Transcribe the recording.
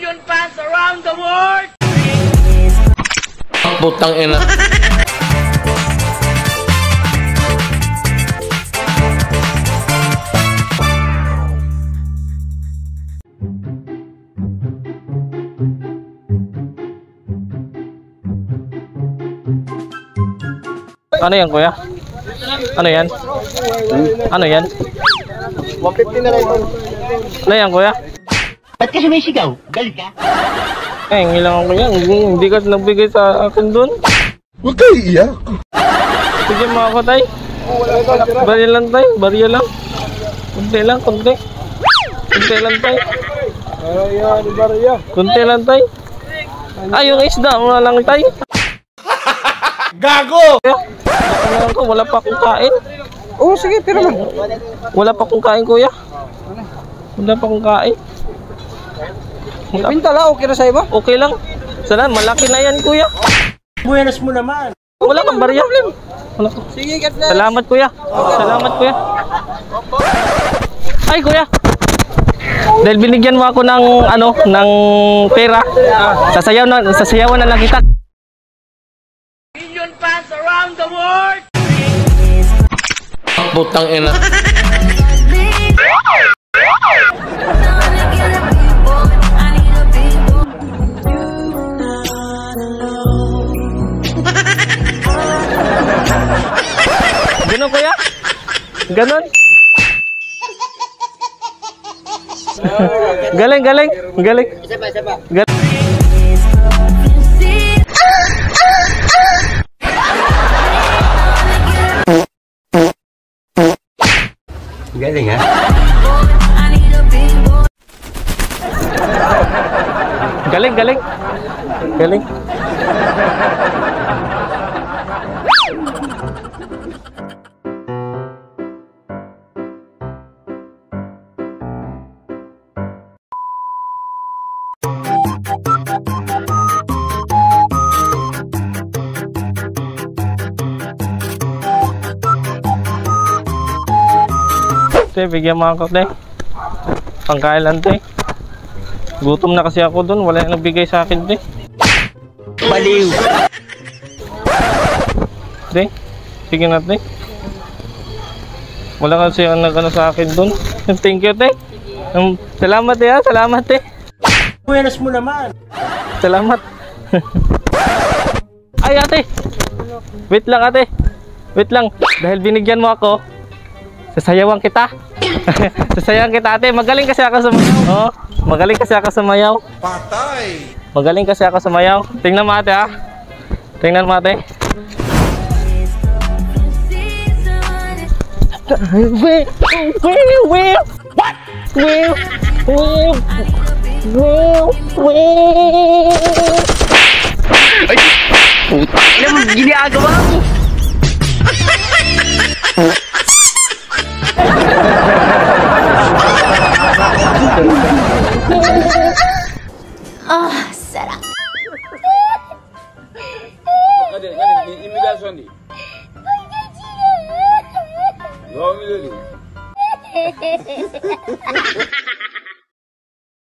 Million fans around the world! Putang ina. Ano yan, kuya? Ano yan? Ano yan? 150 na lang ito. Ano yan, kuya? Ba't kasi may sigaw? Galit ka? Eh, ngilang ako yan. Hindi ka nagbigay sa akin dun. Huwag kayo iiyak. Bigyan mo ako, tay. Barya lang, tay. Barya lang. Kunti lang, kunti. Kunti lang, tay. Kunti lang, tay. Ay, yung isda mo lang, tay. Gago! Wala pa akong kain. Oo, sige, tira mo. Wala pa akong kain, kuya. Wala pa akong kain. Pinta lang, okay na sa iba? Okay lang. Sana, malaki na yan, kuya. Buenas mo naman. Wala kang barya. Wala ka. Sige, kat na. Salamat, kuya. Salamat, kuya. Ay, kuya. Dahil binigyan mo ako ng ano, ng pera. Sasayawan na lang kita. Million fans around the world! Putang ina. Ganon, kuya? Ganon? Galing, galing. Galing. Isa pa. Galing. Galing, ha? Galing, galing. Galing. Te, bigyan mo ako, te. Pangkain lang, te. Gutom na kasi ako dun. Wala nang nagbigay sa akin, te. Baliw! Te, sige na, te. Wala kasi ang nag-ano sa akin dun. Thank you, te. Salamat, te, ha. Salamat, te. Buenas mo naman. Salamat. Ay, ate. Wait lang, ate. Wait lang. Dahil binigyan mo ako, sasayawan kita. Sasayawan kita, ate. Magaling kasi ako sa mayaw. Oh, magaling kasi ako sa mayaw. Patay! Magaling kasi ako sa mayaw. Tingnan mo, ate, ha. Tingnan mo, ate. What? Ay! Puta! Alam mo, ginagawa mo! Ah, sarap. Imigrasyon di.